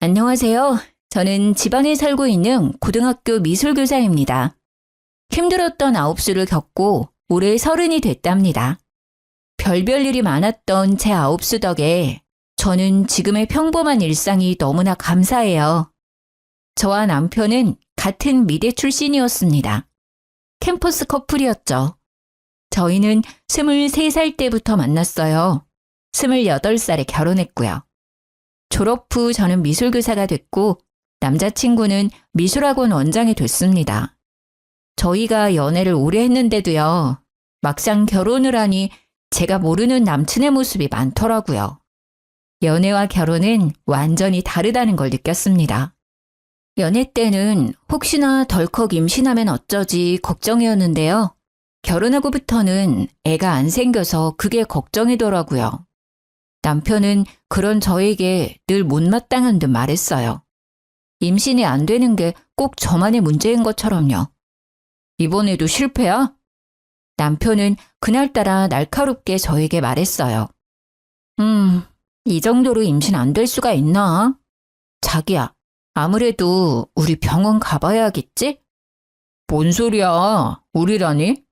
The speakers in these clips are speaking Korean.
안녕하세요. 저는 지방에 살고 있는 고등학교 미술교사입니다. 힘들었던 아홉수를 겪고 올해 30이 됐답니다. 별별 일이 많았던 제 아홉수 덕에 저는 지금의 평범한 일상이 너무나 감사해요. 저와 남편은 같은 미대 출신이었습니다. 캠퍼스 커플이었죠. 저희는 23살 때부터 만났어요. 28살에 결혼했고요. 졸업 후 저는 미술교사가 됐고 남자친구는 미술학원 원장이 됐습니다. 저희가 연애를 오래 했는데도요. 막상 결혼을 하니 제가 모르는 남친의 모습이 많더라고요. 연애와 결혼은 완전히 다르다는 걸 느꼈습니다. 연애 때는 혹시나 덜컥 임신하면 어쩌지 걱정이었는데요. 결혼하고부터는 애가 안 생겨서 그게 걱정이더라고요. 남편은 그런 저에게 늘 못마땅한 듯 말했어요. 임신이 안 되는 게 꼭 저만의 문제인 것처럼요. 이번에도 실패야? 남편은 그날따라 날카롭게 저에게 말했어요. 이 정도로 임신 안 될 수가 있나? 자기야, 아무래도 우리 병원 가봐야겠지? 뭔 소리야, 우리라니?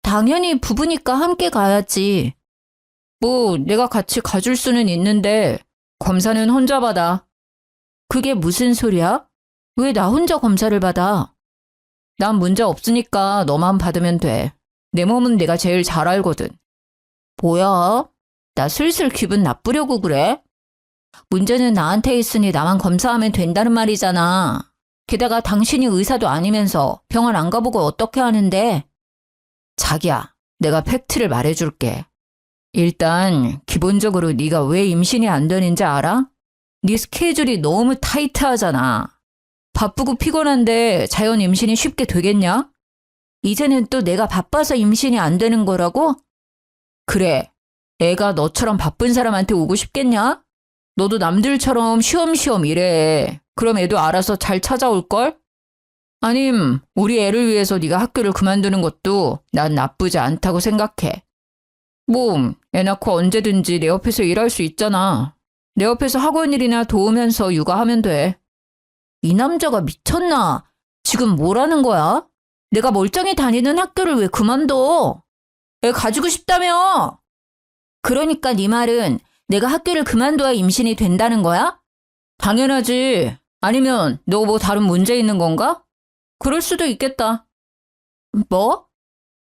당연히 부부니까 함께 가야지. 뭐 내가 같이 가줄 수는 있는데 검사는 혼자 받아. 그게 무슨 소리야? 왜 나 혼자 검사를 받아? 난 문제 없으니까 너만 받으면 돼. 내 몸은 내가 제일 잘 알거든. 뭐야? 나 슬슬 기분 나쁘려고 그래? 문제는 나한테 있으니 나만 검사하면 된다는 말이잖아. 게다가 당신이 의사도 아니면서 병원 안 가보고 어떻게 하는데? 자기야, 내가 팩트를 말해줄게. 일단 기본적으로 네가 왜 임신이 안 되는지 알아? 네 스케줄이 너무 타이트하잖아. 바쁘고 피곤한데 자연 임신이 쉽게 되겠냐? 이제는 또 내가 바빠서 임신이 안 되는 거라고? 그래, 애가 너처럼 바쁜 사람한테 오고 싶겠냐? 너도 남들처럼 쉬엄쉬엄 일해. 그럼 애도 알아서 잘 찾아올걸? 아님 우리 애를 위해서 네가 학교를 그만두는 것도 난 나쁘지 않다고 생각해. 뭐, 애 낳고 언제든지 내 옆에서 일할 수 있잖아. 내 옆에서 학원 일이나 도우면서 육아하면 돼. 이 남자가 미쳤나? 지금 뭐라는 거야? 내가 멀쩡히 다니는 학교를 왜 그만둬? 애 가지고 싶다며? 그러니까 네 말은 내가 학교를 그만둬야 임신이 된다는 거야? 당연하지. 아니면 너 뭐 다른 문제 있는 건가? 그럴 수도 있겠다. 뭐?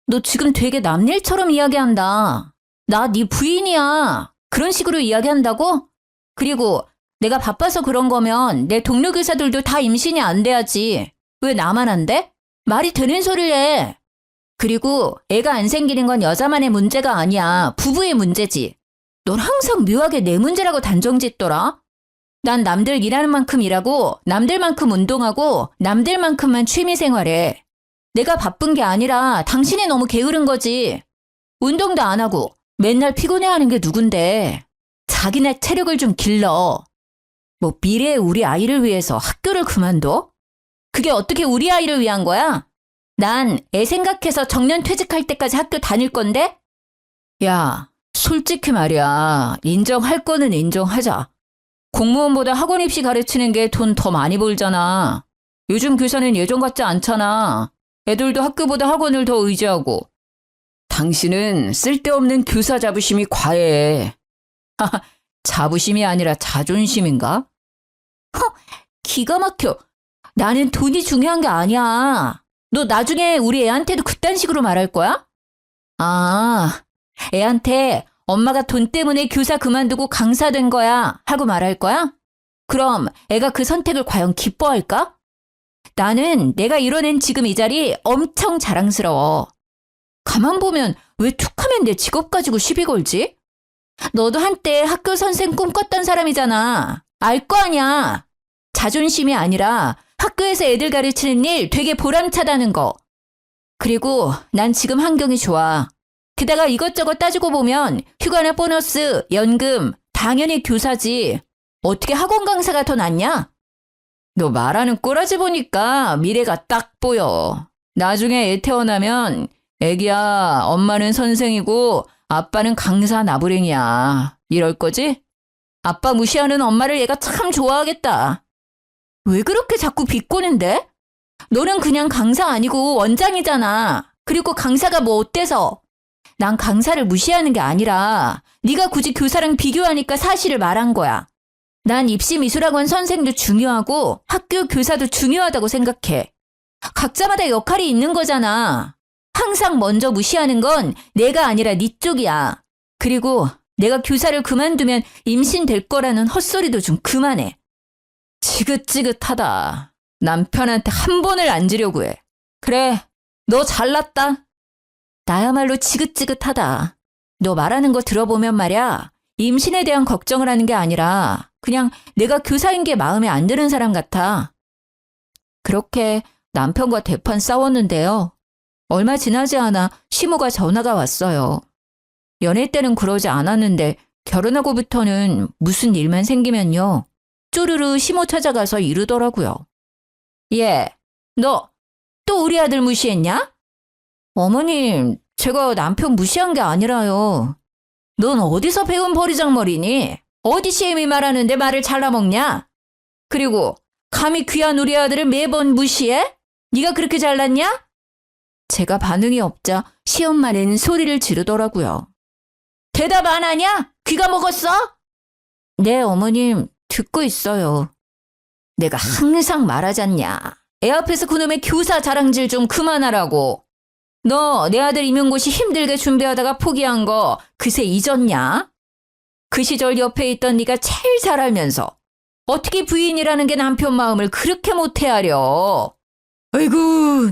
너 지금 되게 남일처럼 이야기한다. 나 네 부인이야. 그런 식으로 이야기한다고? 그리고 내가 바빠서 그런 거면 내 동료 교사들도 다 임신이 안 돼야지. 왜 나만 안 돼? 말이 되는 소리를 해. 그리고 애가 안 생기는 건 여자만의 문제가 아니야. 부부의 문제지. 넌 항상 묘하게 내 문제라고 단정짓더라. 난 남들 일하는 만큼 일하고 남들만큼 운동하고 남들만큼만 취미생활해. 내가 바쁜 게 아니라 당신이 너무 게으른 거지. 운동도 안 하고 맨날 피곤해하는 게 누군데. 자기네 체력을 좀 길러. 뭐 미래의 우리 아이를 위해서 학교를 그만둬? 그게 어떻게 우리 아이를 위한 거야? 난 애 생각해서 정년 퇴직할 때까지 학교 다닐 건데? 야, 솔직히 말이야. 인정할 거는 인정하자. 공무원보다 학원 입시 가르치는 게 돈 더 많이 벌잖아. 요즘 교사는 예전 같지 않잖아. 애들도 학교보다 학원을 더 의지하고. 당신은 쓸데없는 교사 자부심이 과해. 자부심이 아니라 자존심인가? 기가 막혀. 나는 돈이 중요한 게 아니야. 너 나중에 우리 애한테도 그딴 식으로 말할 거야? 아, 애한테 엄마가 돈 때문에 교사 그만두고 강사 된 거야 하고 말할 거야? 그럼 애가 그 선택을 과연 기뻐할까? 나는 내가 이뤄낸 지금 이 자리 엄청 자랑스러워. 가만 보면 왜 툭하면 내 직업 가지고 시비 걸지? 너도 한때 학교 선생 꿈꿨던 사람이잖아. 알 거 아니야. 자존심이 아니라 학교에서 애들 가르치는 일 되게 보람차다는 거. 그리고 난 지금 환경이 좋아. 게다가 이것저것 따지고 보면 휴가나 보너스, 연금, 당연히 교사지. 어떻게 학원 강사가 더 낫냐? 너 말하는 꼬라지 보니까 미래가 딱 보여. 나중에 애 태어나면 애기야, 엄마는 선생이고 아빠는 강사 나부랭이야. 이럴 거지? 아빠 무시하는 엄마를 얘가 참 좋아하겠다. 왜 그렇게 자꾸 비꼬는데? 너는 그냥 강사 아니고 원장이잖아. 그리고 강사가 뭐 어때서? 난 강사를 무시하는 게 아니라 네가 굳이 교사랑 비교하니까 사실을 말한 거야. 난 입시미술학원 선생도 중요하고 학교 교사도 중요하다고 생각해. 각자마다 역할이 있는 거잖아. 항상 먼저 무시하는 건 내가 아니라 네 쪽이야. 그리고 내가 교사를 그만두면 임신될 거라는 헛소리도 좀 그만해. 지긋지긋하다. 남편한테 한 번을 앉으려고 해. 그래, 너 잘났다. 나야말로 지긋지긋하다. 너 말하는 거 들어보면 말이야. 임신에 대한 걱정을 하는 게 아니라 그냥 내가 교사인 게 마음에 안 드는 사람 같아. 그렇게 남편과 대판 싸웠는데요. 얼마 지나지 않아 시모가 전화가 왔어요. 연애 때는 그러지 않았는데 결혼하고부터는 무슨 일만 생기면요. 쪼르르 시모 찾아가서 이르더라고요. 예, 너 또 우리 아들 무시했냐? 어머님, 제가 남편 무시한 게 아니라요. 넌 어디서 배운 버리장머리니? 어디 시엠이 말하는데 말을 잘라먹냐? 그리고 감히 귀한 우리 아들을 매번 무시해? 네가 그렇게 잘났냐? 제가 반응이 없자 시엄마는 소리를 지르더라고요. 대답 안 하냐? 귀가 먹었어? 네, 어머님, 듣고 있어요. 내가 항상 말하잖냐. 애 앞에서 그놈의 교사 자랑질 좀 그만하라고. 너 내 아들 임용고시 힘들게 준비하다가 포기한 거 그새 잊었냐? 그 시절 옆에 있던 네가 제일 잘 알면서 어떻게 부인이라는 게 남편 마음을 그렇게 못해하려. 아이고,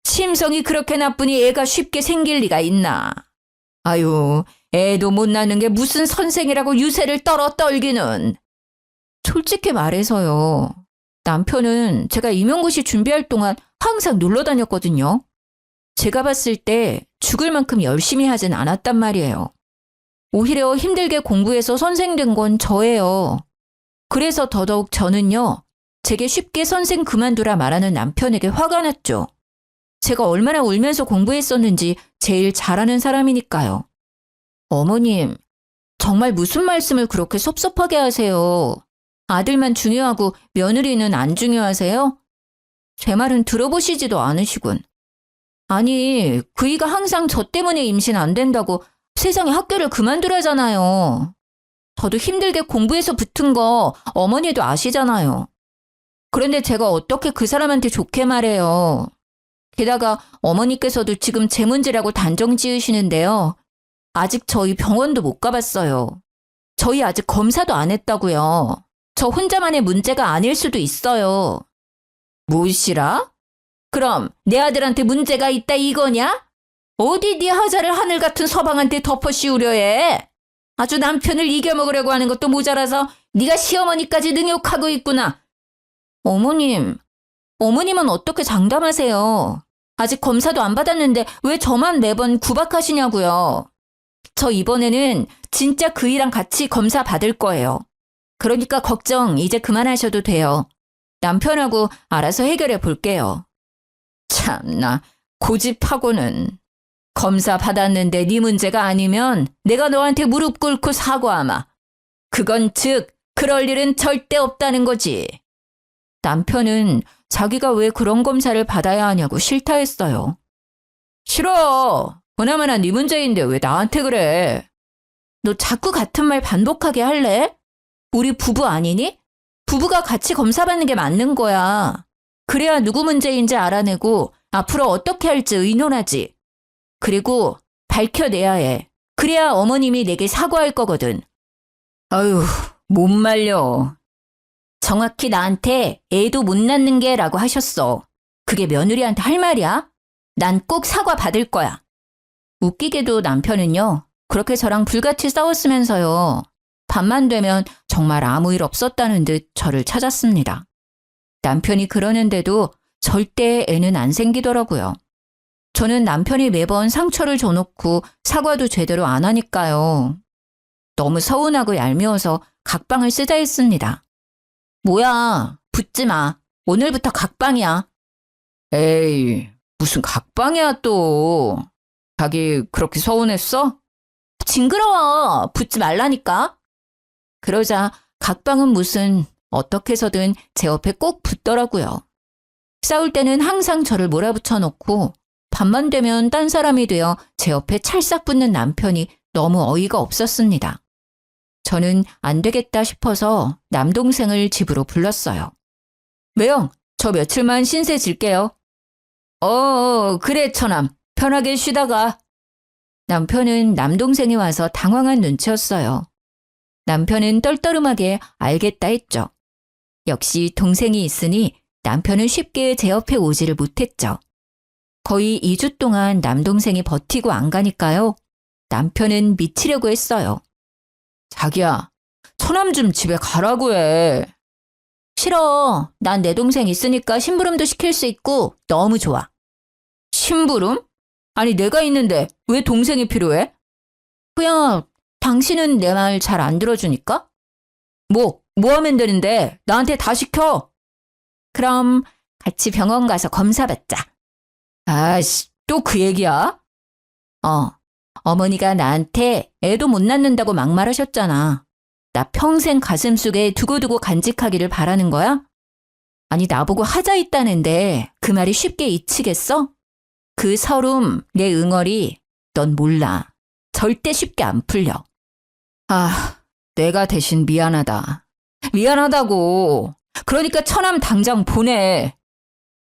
심성이 그렇게 나쁘니 애가 쉽게 생길 리가 있나. 아유, 애도 못 낳는 게 무슨 선생이라고 유세를 떨기는. 솔직히 말해서요. 남편은 제가 임용고시 준비할 동안 항상 놀러 다녔거든요. 제가 봤을 때 죽을 만큼 열심히 하진 않았단 말이에요. 오히려 힘들게 공부해서 선생 된 건 저예요. 그래서 더더욱 저는요. 제게 쉽게 선생 그만두라 말하는 남편에게 화가 났죠. 제가 얼마나 울면서 공부했었는지 제일 잘하는 사람이니까요. 어머님, 정말 무슨 말씀을 그렇게 섭섭하게 하세요. 아들만 중요하고 며느리는 안 중요하세요? 제 말은 들어보시지도 않으시군. 아니, 그이가 항상 저 때문에 임신 안 된다고 세상에 학교를 그만두라잖아요. 저도 힘들게 공부해서 붙은 거 어머니도 아시잖아요. 그런데 제가 어떻게 그 사람한테 좋게 말해요. 게다가 어머니께서도 지금 제 문제라고 단정 지으시는데요. 아직 저희 병원도 못 가봤어요. 저희 아직 검사도 안 했다고요. 저 혼자만의 문제가 아닐 수도 있어요. 무엇이라? 그럼 내 아들한테 문제가 있다 이거냐? 어디 네 하자를 하늘 같은 서방한테 덮어 씌우려 해? 아주 남편을 이겨먹으려고 하는 것도 모자라서 네가 시어머니까지 능욕하고 있구나. 어머님은 어떻게 장담하세요? 아직 검사도 안 받았는데 왜 저만 매번 구박하시냐고요. 저 이번에는 진짜 그이랑 같이 검사 받을 거예요. 그러니까 걱정 이제 그만하셔도 돼요. 남편하고 알아서 해결해 볼게요. 참나, 고집하고는. 검사 받았는데 네 문제가 아니면 내가 너한테 무릎 꿇고 사과하마. 그건 즉 그럴 일은 절대 없다는 거지. 남편은 자기가 왜 그런 검사를 받아야 하냐고 싫다 했어요. 싫어. 보나마나 네 문제인데 왜 나한테 그래. 너 자꾸 같은 말 반복하게 할래? 우리 부부 아니니? 부부가 같이 검사 받는 게 맞는 거야. 그래야 누구 문제인지 알아내고 앞으로 어떻게 할지 의논하지. 그리고 밝혀내야 해. 그래야 어머님이 내게 사과할 거거든. 아유, 못 말려. 정확히 나한테 애도 못 낳는 게 라고 하셨어. 그게 며느리한테 할 말이야? 난 꼭 사과 받을 거야. 웃기게도 남편은요. 그렇게 저랑 불같이 싸웠으면서요. 밤만 되면 정말 아무 일 없었다는 듯 저를 찾았습니다. 남편이 그러는데도 절대 애는 안 생기더라고요. 저는 남편이 매번 상처를 줘놓고 사과도 제대로 안 하니까요. 너무 서운하고 얄미워서 각방을 쓰자 했습니다. 뭐야, 붙지 마. 오늘부터 각방이야. 에이, 무슨 각방이야 또. 자기 그렇게 서운했어? 징그러워. 붙지 말라니까. 그러자 각방은 무슨 어떻게 해서든 제 옆에 꼭 붙더라고요. 싸울 때는 항상 저를 몰아붙여 놓고 밤만 되면 딴 사람이 되어 제 옆에 찰싹 붙는 남편이 너무 어이가 없었습니다. 저는 안 되겠다 싶어서 남동생을 집으로 불렀어요. 매영, 저 며칠만 신세 질게요. 그래 처남, 편하게 쉬다가. 남편은 남동생이 와서 당황한 눈치였어요. 남편은 떨떠름하게 알겠다 했죠. 역시 동생이 있으니 남편은 쉽게 제 옆에 오지를 못했죠. 거의 2주 동안 남동생이 버티고 안 가니까요. 남편은 미치려고 했어요. 자기야, 처남 좀 집에 가라고 해. 싫어. 난 내 동생 있으니까 심부름도 시킬 수 있고 너무 좋아. 심부름? 아니 내가 있는데 왜 동생이 필요해? 그냥 당신은 내 말 잘 안 들어주니까? 뭐 하면 되는데 나한테 다 시켜. 그럼 같이 병원 가서 검사 받자. 아이씨, 또 그 얘기야? 어머니가 나한테 애도 못 낳는다고 막말하셨잖아. 나 평생 가슴속에 두고두고 간직하기를 바라는 거야? 아니 나보고 하자 있다는데 그 말이 쉽게 잊히겠어? 그 서름, 내 응어리 넌 몰라. 절대 쉽게 안 풀려. 내가 대신 미안하다. 미안하다고. 그러니까 처남 당장 보내.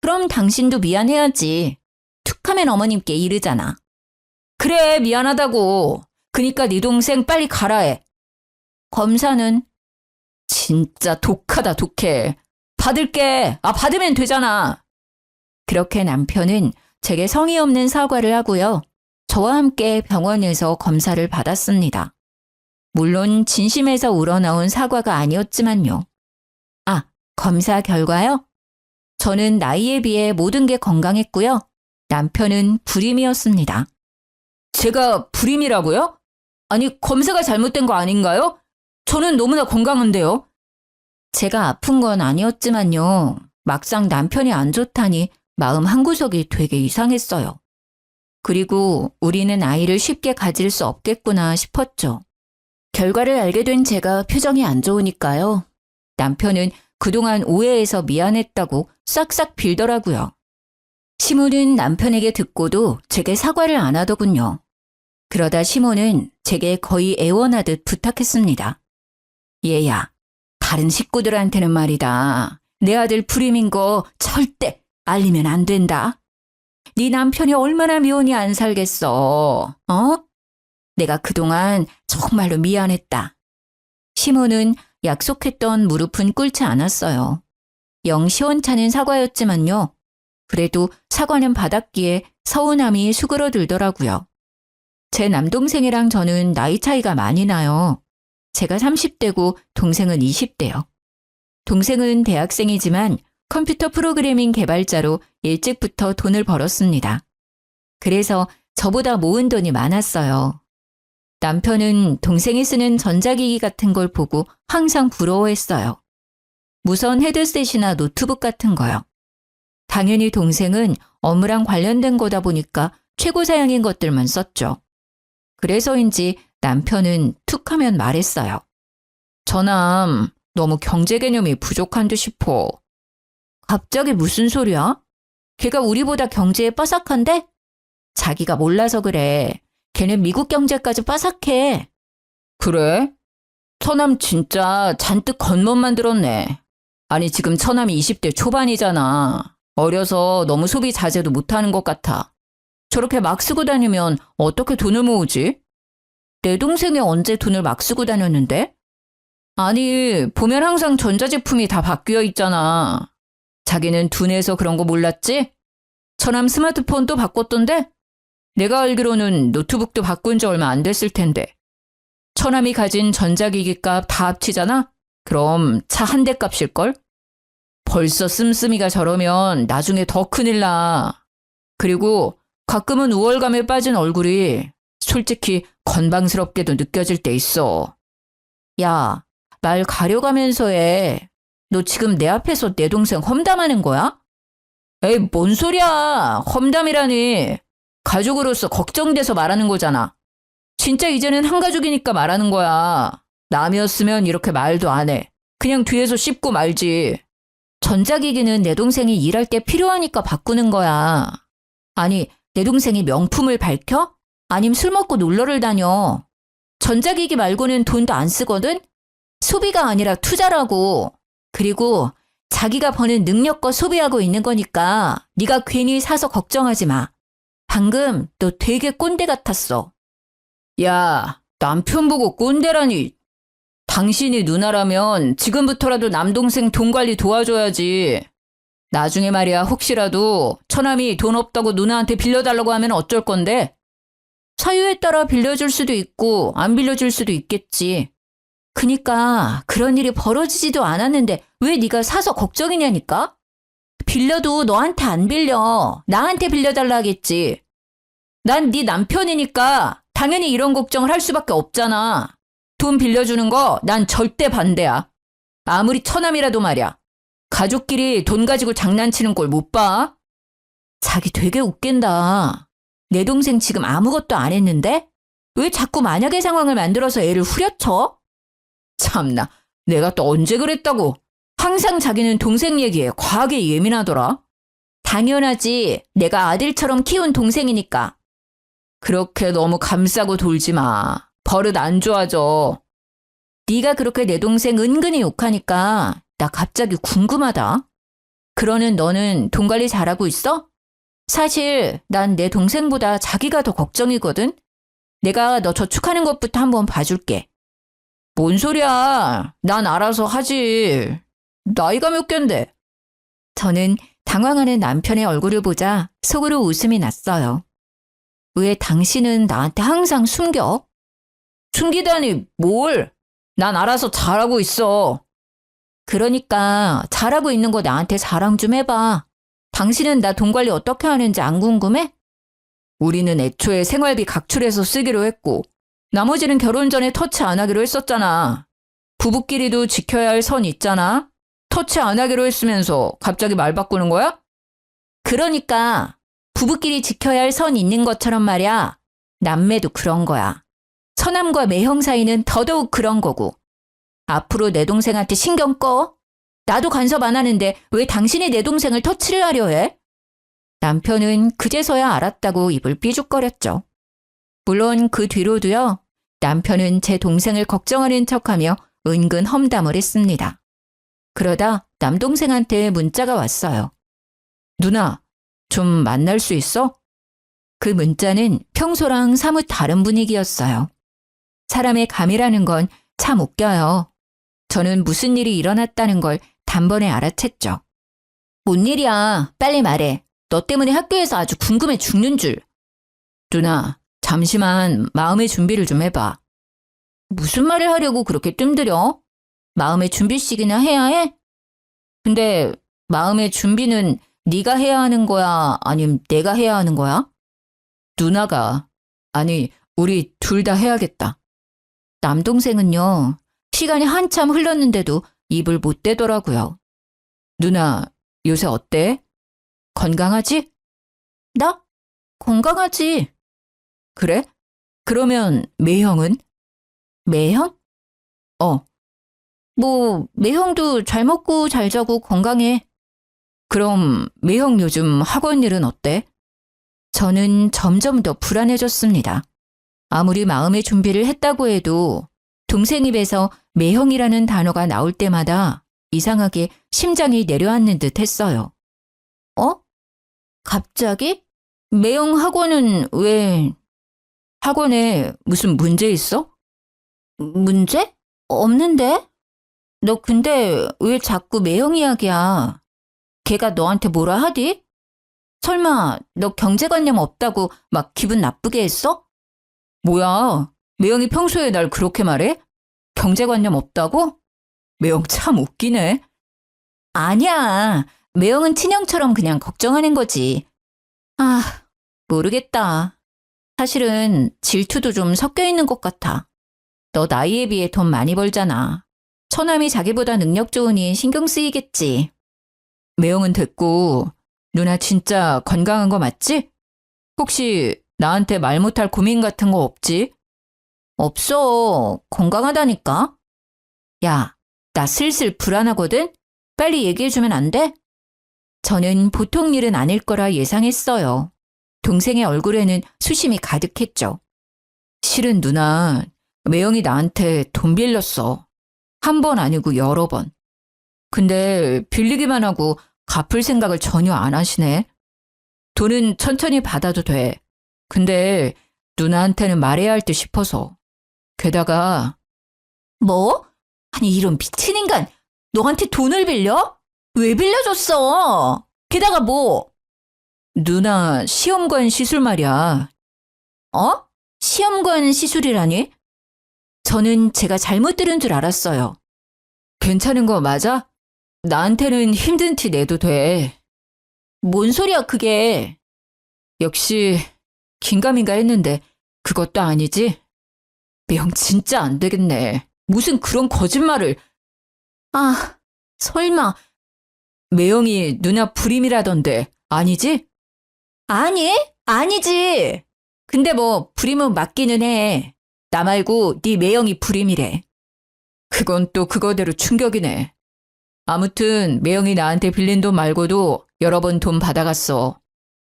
그럼 당신도 미안해야지. 툭하면 어머님께 이르잖아. 그래, 미안하다고. 그니까 네 동생 빨리 가라 해. 검사는? 진짜 독하다, 독해. 받을게. 받으면 되잖아. 그렇게 남편은 제게 성의 없는 사과를 하고요. 저와 함께 병원에서 검사를 받았습니다. 물론 진심에서 우러나온 사과가 아니었지만요. 검사 결과요? 저는 나이에 비해 모든 게 건강했고요. 남편은 불임이었습니다. 제가 불임이라고요? 아니, 검사가 잘못된 거 아닌가요? 저는 너무나 건강한데요. 제가 아픈 건 아니었지만요. 막상 남편이 안 좋다니 마음 한구석이 되게 이상했어요. 그리고 우리는 아이를 쉽게 가질 수 없겠구나 싶었죠. 결과를 알게 된 제가 표정이 안 좋으니까요. 남편은 그동안 오해해서 미안했다고 싹싹 빌더라고요. 시모는 남편에게 듣고도 제게 사과를 안 하더군요. 그러다 시모는 제게 거의 애원하듯 부탁했습니다. 얘야, 다른 식구들한테는 말이다. 내 아들 불임인 거 절대 알리면 안 된다. 네 남편이 얼마나 미운이 안 살겠어. 내가 그동안 정말로 미안했다. 시모는 약속했던 무릎은 꿇지 않았어요. 영 시원찮은 사과였지만요. 그래도 사과는 받았기에 서운함이 수그러들더라고요. 제 남동생이랑 저는 나이 차이가 많이 나요. 제가 30대고 동생은 20대요. 동생은 대학생이지만 컴퓨터 프로그래밍 개발자로 일찍부터 돈을 벌었습니다. 그래서 저보다 모은 돈이 많았어요. 남편은 동생이 쓰는 전자기기 같은 걸 보고 항상 부러워했어요. 무선 헤드셋이나 노트북 같은 거요. 당연히 동생은 업무랑 관련된 거다 보니까 최고 사양인 것들만 썼죠. 그래서인지 남편은 툭 하면 말했어요. 저남 너무 경제 개념이 부족한 듯 싶어. 갑자기 무슨 소리야? 걔가 우리보다 경제에 빠삭한데? 자기가 몰라서 그래. 걔는 미국 경제까지 빠삭해. 그래? 처남 진짜 잔뜩 겉멋만 들었네. 아니 지금 처남이 20대 초반이잖아. 어려서 너무 소비 자제도 못하는 것 같아. 저렇게 막 쓰고 다니면 어떻게 돈을 모으지? 내 동생이 언제 돈을 막 쓰고 다녔는데? 아니 보면 항상 전자제품이 다 바뀌어 있잖아. 자기는 둔해서 그런 거 몰랐지? 처남 스마트폰 또 바꿨던데? 내가 알기로는 노트북도 바꾼 지 얼마 안 됐을 텐데. 처남이 가진 전자기기 값 다 합치잖아? 그럼 차 한 대 값일걸? 벌써 씀씀이가 저러면 나중에 더 큰일 나. 그리고 가끔은 우월감에 빠진 얼굴이 솔직히 건방스럽게도 느껴질 때 있어. 야, 말 가려가면서 해. 너 지금 내 앞에서 내 동생 험담하는 거야? 에이, 뭔 소리야. 험담이라니. 가족으로서 걱정돼서 말하는 거잖아. 진짜 이제는 한 가족이니까 말하는 거야. 남이었으면 이렇게 말도 안 해. 그냥 뒤에서 씹고 말지. 전자기기는 내 동생이 일할 때 필요하니까 바꾸는 거야. 아니, 내 동생이 명품을 밝혀? 아님 술 먹고 놀러를 다녀. 전자기기 말고는 돈도 안 쓰거든? 소비가 아니라 투자라고. 그리고 자기가 버는 능력껏 소비하고 있는 거니까 네가 괜히 사서 걱정하지 마. 방금 너 되게 꼰대 같았어. 야, 남편 보고 꼰대라니. 당신이 누나라면 지금부터라도 남동생 돈 관리 도와줘야지. 나중에 말이야 혹시라도 처남이 돈 없다고 누나한테 빌려달라고 하면 어쩔 건데? 사유에 따라 빌려줄 수도 있고 안 빌려줄 수도 있겠지. 그니까 그런 일이 벌어지지도 않았는데 왜 네가 사서 걱정이냐니까? 빌려도 너한테 안 빌려. 나한테 빌려달라 하겠지. 난 네 남편이니까 당연히 이런 걱정을 할 수밖에 없잖아. 돈 빌려주는 거 난 절대 반대야. 아무리 처남이라도 말이야. 가족끼리 돈 가지고 장난치는 꼴 못 봐? 자기 되게 웃긴다. 내 동생 지금 아무것도 안 했는데? 왜 자꾸 만약의 상황을 만들어서 애를 후려쳐? 참나, 내가 또 언제 그랬다고. 항상 자기는 동생 얘기에 과하게 예민하더라. 당연하지. 내가 아들처럼 키운 동생이니까. 그렇게 너무 감싸고 돌지 마. 버릇 안 좋아져. 네가 그렇게 내 동생 은근히 욕하니까 나 갑자기 궁금하다. 그러는 너는 돈 관리 잘하고 있어? 사실 난 내 동생보다 자기가 더 걱정이거든. 내가 너 저축하는 것부터 한번 봐줄게. 뭔 소리야. 난 알아서 하지. 나이가 몇 갠데? 저는 당황하는 남편의 얼굴을 보자 속으로 웃음이 났어요. 왜 당신은 나한테 항상 숨겨? 숨기다니 뭘? 난 알아서 잘하고 있어. 그러니까 잘하고 있는 거 나한테 자랑 좀 해봐. 당신은 나 돈 관리 어떻게 하는지 안 궁금해? 우리는 애초에 생활비 각출해서 쓰기로 했고 나머지는 결혼 전에 터치 안 하기로 했었잖아. 부부끼리도 지켜야 할 선 있잖아. 터치 안 하기로 했으면서 갑자기 말 바꾸는 거야? 그러니까 부부끼리 지켜야 할 선 있는 것처럼 말이야. 남매도 그런 거야. 처남과 매형 사이는 더더욱 그런 거고. 앞으로 내 동생한테 신경 꺼. 나도 간섭 안 하는데 왜 당신이 내 동생을 터치를 하려 해? 남편은 그제서야 알았다고 입을 삐죽거렸죠. 물론 그 뒤로도요. 남편은 제 동생을 걱정하는 척하며 은근 험담을 했습니다. 그러다 남동생한테 문자가 왔어요. 누나, 좀 만날 수 있어? 그 문자는 평소랑 사뭇 다른 분위기였어요. 사람의 감이라는 건 참 웃겨요. 저는 무슨 일이 일어났다는 걸 단번에 알아챘죠. 뭔 일이야? 빨리 말해. 너 때문에 학교에서 아주 궁금해 죽는 줄. 누나, 잠시만 마음의 준비를 좀 해봐. 무슨 말을 하려고 그렇게 뜸들여? 마음의 준비씩이나 해야 해? 근데 마음의 준비는 네가 해야 하는 거야? 아님 내가 해야 하는 거야? 누나가. 아니, 우리 둘 다 해야겠다. 남동생은요. 시간이 한참 흘렀는데도 입을 못 대더라고요. 누나, 요새 어때? 건강하지? 나? 건강하지. 그래? 그러면 매형은? 매형? 매형도 잘 먹고 잘 자고 건강해. 그럼 매형 요즘 학원 일은 어때? 저는 점점 더 불안해졌습니다. 아무리 마음의 준비를 했다고 해도 동생 입에서 매형이라는 단어가 나올 때마다 이상하게 심장이 내려앉는 듯 했어요. 갑자기? 매형 학원은 왜? 학원에 무슨 문제 있어? 문제? 없는데? 너 근데 왜 자꾸 매형 이야기야? 걔가 너한테 뭐라 하디? 설마 너 경제관념 없다고 막 기분 나쁘게 했어? 뭐야, 매형이 평소에 날 그렇게 말해? 경제관념 없다고? 매형 참 웃기네. 아니야, 매형은 친형처럼 그냥 걱정하는 거지. 모르겠다. 사실은 질투도 좀 섞여 있는 것 같아. 너 나이에 비해 돈 많이 벌잖아. 처남이 자기보다 능력 좋으니 신경 쓰이겠지. 매형은 됐고 누나 진짜 건강한 거 맞지? 혹시 나한테 말 못할 고민 같은 거 없지? 없어. 건강하다니까. 야, 나 슬슬 불안하거든? 빨리 얘기해주면 안 돼? 저는 보통 일은 아닐 거라 예상했어요. 동생의 얼굴에는 수심이 가득했죠. 실은 누나, 매형이 나한테 돈 빌렸어. 한 번 아니고 여러 번. 근데 빌리기만 하고 갚을 생각을 전혀 안 하시네. 돈은 천천히 받아도 돼. 근데 누나한테는 말해야 할 듯 싶어서. 게다가 뭐? 아니 이런 미친 인간, 너한테 돈을 빌려? 왜 빌려줬어? 게다가 뭐? 누나 시험관 시술 말이야. 어? 시험관 시술이라니? 저는 제가 잘못 들은 줄 알았어요. 괜찮은 거 맞아? 나한테는 힘든 티 내도 돼. 뭔 소리야 그게. 역시 긴가민가 했는데 그것도 아니지? 매형 진짜 안 되겠네. 무슨 그런 거짓말을. 아, 설마. 매형이 누나 불임이라던데 아니지? 아니, 아니지. 근데 뭐 불임은 맞기는 해. 나 말고 네 매형이 불임이래. 그건 또 그거대로 충격이네. 아무튼 매형이 나한테 빌린 돈 말고도 여러 번 돈 받아갔어.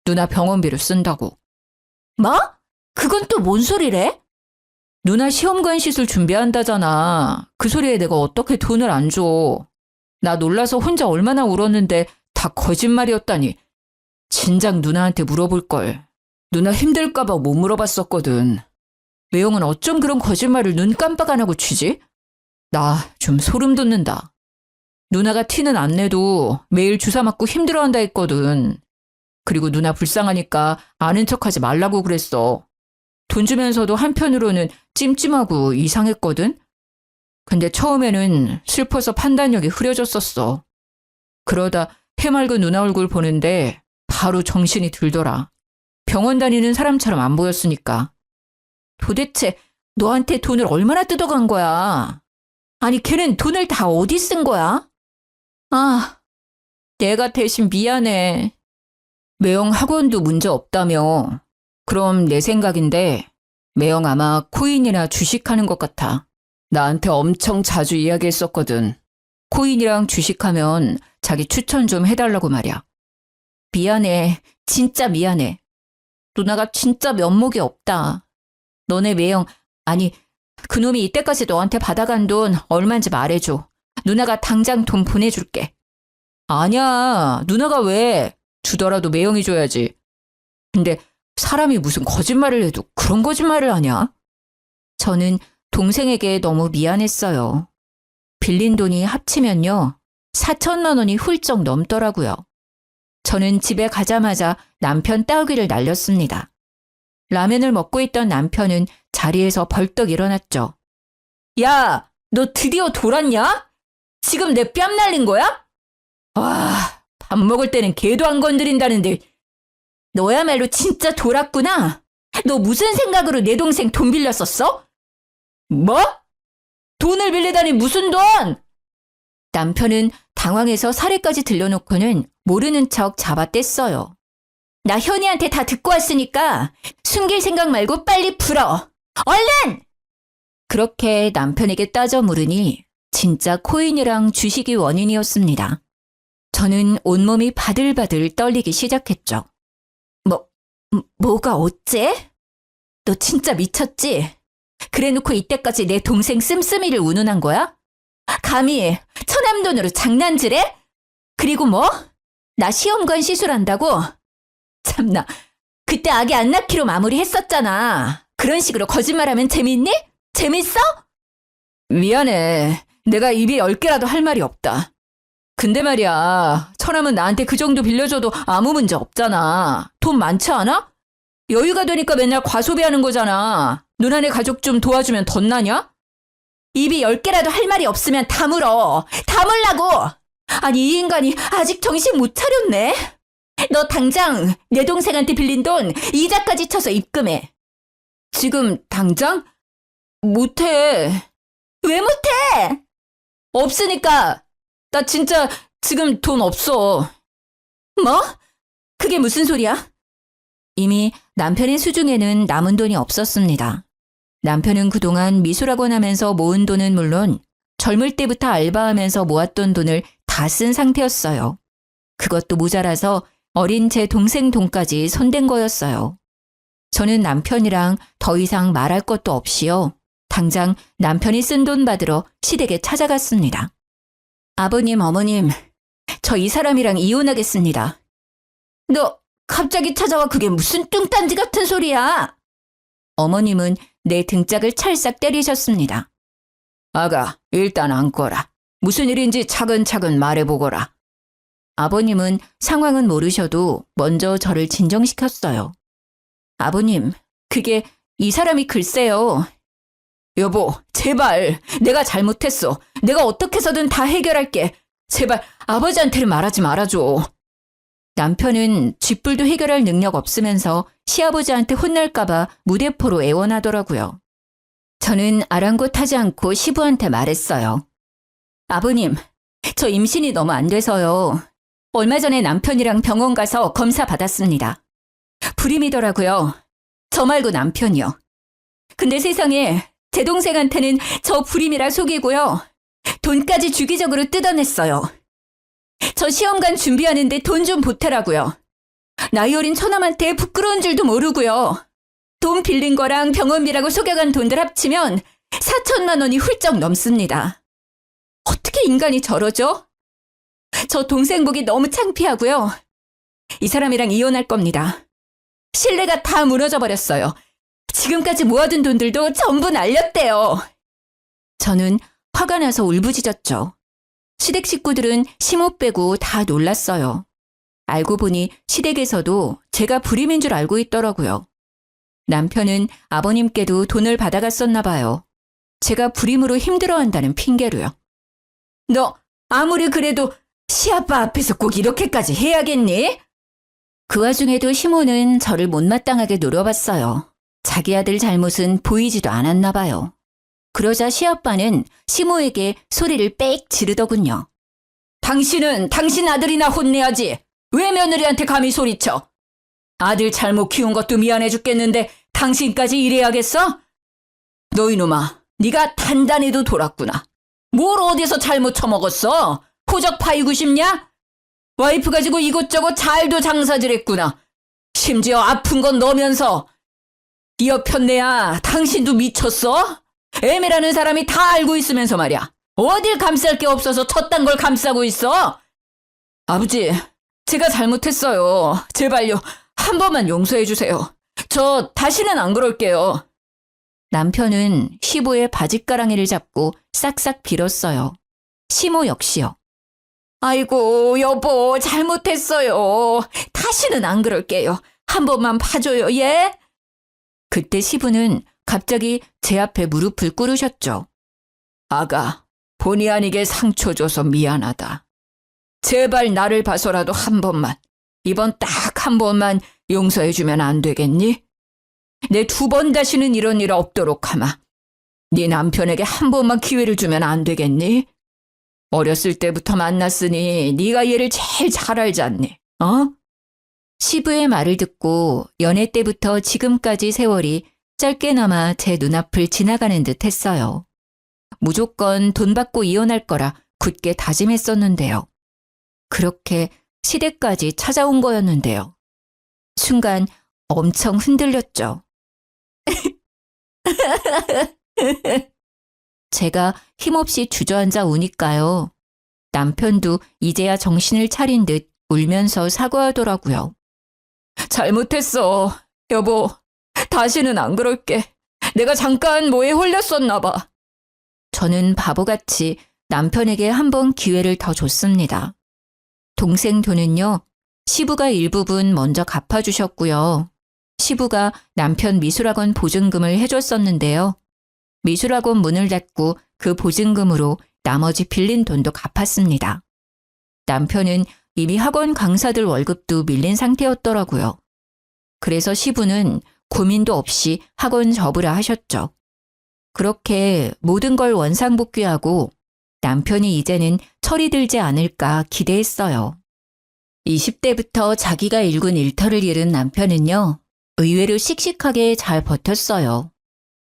누나 병원비로 쓴다고. 뭐? 그건 또 뭔 소리래? 누나 시험관 시술 준비한다잖아. 그 소리에 내가 어떻게 돈을 안 줘. 나 놀라서 혼자 얼마나 울었는데 다 거짓말이었다니. 진작 누나한테 물어볼걸. 누나 힘들까봐 못 물어봤었거든. 매형은 어쩜 그런 거짓말을 눈 깜빡 안 하고 치지? 나 좀 소름 돋는다. 누나가 티는 안 내도 매일 주사 맞고 힘들어한다 했거든. 그리고 누나 불쌍하니까 아는 척하지 말라고 그랬어. 돈 주면서도 한편으로는 찜찜하고 이상했거든. 근데 처음에는 슬퍼서 판단력이 흐려졌었어. 그러다 해맑은 누나 얼굴 보는데 바로 정신이 들더라. 병원 다니는 사람처럼 안 보였으니까. 도대체 너한테 돈을 얼마나 뜯어간 거야? 아니 걔는 돈을 다 어디 쓴 거야? 아, 내가 대신 미안해. 매형 학원도 문제 없다며. 그럼 내 생각인데 매형 아마 코인이나 주식하는 것 같아. 나한테 엄청 자주 이야기했었거든. 코인이랑 주식하면 자기 추천 좀 해달라고 말이야. 미안해. 진짜 미안해. 누나가 진짜 면목이 없다. 너네 매형, 아니 그놈이 이때까지 너한테 받아간 돈 얼마인지 말해줘. 누나가 당장 돈 보내줄게. 아니야. 누나가 왜? 주더라도 매형이 줘야지. 근데 사람이 무슨 거짓말을 해도 그런 거짓말을 하냐? 저는 동생에게 너무 미안했어요. 빌린 돈이 합치면요. 4천만 원이 훌쩍 넘더라고요. 저는 집에 가자마자 남편 따귀를 날렸습니다. 라면을 먹고 있던 남편은 자리에서 벌떡 일어났죠. 야, 너 드디어 돌았냐? 지금 내 뺨 날린 거야? 와, 밥 먹을 때는 개도 안 건드린다는데 너야말로 진짜 돌았구나. 너 무슨 생각으로 내 동생 돈 빌렸었어? 뭐? 돈을 빌리다니 무슨 돈? 남편은 당황해서 사례까지 들려놓고는 모르는 척 잡아뗐어요. 나 현이한테 다 듣고 왔으니까 숨길 생각 말고 빨리 풀어. 얼른! 그렇게 남편에게 따져 물으니 진짜 코인이랑 주식이 원인이었습니다. 저는 온몸이 바들바들 떨리기 시작했죠. 뭐가 어째? 너 진짜 미쳤지? 그래놓고 이때까지 내 동생 씀씀이를 운운한 거야? 감히 처남돈으로 장난질해? 그리고 뭐? 나 시험관 시술한다고? 참나, 그때 아기 안 낳기로 마무리했었잖아. 그런 식으로 거짓말하면 재밌니? 재밌어? 미안해. 내가 입이 10개라도 할 말이 없다. 근데 말이야, 처남은 나한테 그 정도 빌려줘도 아무 문제 없잖아. 돈 많지 않아? 여유가 되니까 맨날 과소비하는 거잖아. 누나네 가족 좀 도와주면 덧나냐? 입이 10개라도 할 말이 없으면 다물어. 다물라고! 아니 이 인간이 아직 정신 못 차렸네. 너 당장 내 동생한테 빌린 돈 이자까지 쳐서 입금해. 지금 당장? 못해. 왜 못해? 없으니까. 나 진짜 지금 돈 없어. 뭐? 그게 무슨 소리야? 이미 남편의 수중에는 남은 돈이 없었습니다. 남편은 그동안 미술학원 하면서 모은 돈은 물론 젊을 때부터 알바하면서 모았던 돈을 다 쓴 상태였어요. 그것도 모자라서 어린 제 동생 돈까지 손댄 거였어요. 저는 남편이랑 더 이상 말할 것도 없이요. 당장 남편이 쓴 돈 받으러 시댁에 찾아갔습니다. 아버님, 어머님, 저 이 사람이랑 이혼하겠습니다. 너 갑자기 찾아와 그게 무슨 뚱딴지 같은 소리야? 어머님은 내 등짝을 찰싹 때리셨습니다. 아가, 일단 앉거라. 무슨 일인지 차근차근 말해보거라. 아버님은 상황은 모르셔도 먼저 저를 진정시켰어요. 아버님, 그게 이 사람이 글쎄요. 여보, 제발. 내가 잘못했어. 내가 어떻게 해서든 다 해결할게. 제발 아버지한테는 말하지 말아줘. 남편은 쥐뿔도 해결할 능력 없으면서 시아버지한테 혼날까봐 무대포로 애원하더라고요. 저는 아랑곳하지 않고 시부한테 말했어요. 아버님, 저 임신이 너무 안 돼서요. 얼마 전에 남편이랑 병원 가서 검사 받았습니다. 불임이더라고요. 저 말고 남편이요. 근데 세상에 제 동생한테는 저 불임이라 속이고요. 돈까지 주기적으로 뜯어냈어요. 저 시험관 준비하는데 돈 좀 보태라고요. 나이 어린 처남한테 부끄러운 줄도 모르고요. 돈 빌린 거랑 병원비라고 속여간 돈들 합치면 4천만 원이 훌쩍 넘습니다. 어떻게 인간이 저러죠? 저 동생 보기 너무 창피하고요. 이 사람이랑 이혼할 겁니다. 신뢰가 다 무너져 버렸어요. 지금까지 모아둔 돈들도 전부 날렸대요. 저는 화가 나서 울부짖었죠. 시댁 식구들은 시모 빼고 다 놀랐어요. 알고 보니 시댁에서도 제가 불임인 줄 알고 있더라고요. 남편은 아버님께도 돈을 받아갔었나 봐요. 제가 불임으로 힘들어한다는 핑계로요. 너 아무리 그래도 시아빠 앞에서 꼭 이렇게까지 해야겠니? 그 와중에도 시모는 저를 못마땅하게 노려봤어요. 자기 아들 잘못은 보이지도 않았나 봐요. 그러자 시아빠는 시모에게 소리를 빽 지르더군요. 당신은 당신 아들이나 혼내야지. 왜 며느리한테 감히 소리쳐? 아들 잘못 키운 것도 미안해 죽겠는데 당신까지 이래야겠어? 너 이놈아, 네가 단단히도 돌았구나. 뭘 어디서 잘못 처먹었어? 호적 파이고 싶냐? 와이프 가지고 이것저것 잘도 장사질했구나. 심지어 아픈 건 너면서. 이 여편네야, 당신도 미쳤어? 애매라는 사람이 다 알고 있으면서 말이야. 어딜 감쌀 게 없어서 저딴 걸 감싸고 있어? 아버지, 제가 잘못했어요. 제발요. 한 번만 용서해 주세요. 저 다시는 안 그럴게요. 남편은 시부의 바짓가랑이를 잡고 싹싹 빌었어요. 시모 역시요. 아이고, 여보, 잘못했어요. 다시는 안 그럴게요. 한 번만 봐줘요, 예? 그때 시부는 갑자기 제 앞에 무릎을 꿇으셨죠. 아가, 본의 아니게 상처 줘서 미안하다. 제발 나를 봐서라도 한 번만, 이번 딱 한 번만 용서해주면 안 되겠니? 내 2번 다시는 이런 일 없도록 하마. 네 남편에게 한 번만 기회를 주면 안 되겠니? 어렸을 때부터 만났으니 네가 얘를 제일 잘 알지 않니? 어? 시부의 말을 듣고 연애 때부터 지금까지 세월이 짧게나마 제 눈앞을 지나가는 듯 했어요. 무조건 돈 받고 이혼할 거라 굳게 다짐했었는데요. 그렇게 시댁까지 찾아온 거였는데요. 순간 엄청 흔들렸죠. 제가 힘없이 주저앉아 우니까요. 남편도 이제야 정신을 차린 듯 울면서 사과하더라고요. 잘못했어. 여보, 다시는 안 그럴게. 내가 잠깐 뭐에 홀렸었나 봐. 저는 바보같이 남편에게 한 번 기회를 더 줬습니다. 동생 돈은요, 시부가 일부분 먼저 갚아주셨고요. 시부가 남편 미술학원 보증금을 해줬었는데요. 미술학원 문을 닫고 그 보증금으로 나머지 빌린 돈도 갚았습니다. 남편은 이미 학원 강사들 월급도 밀린 상태였더라고요. 그래서 시부는 고민도 없이 학원 접으라 하셨죠. 그렇게 모든 걸 원상복귀하고 남편이 이제는 철이 들지 않을까 기대했어요. 20대부터 자기가 일군 일터를 잃은 남편은요, 의외로 씩씩하게 잘 버텼어요.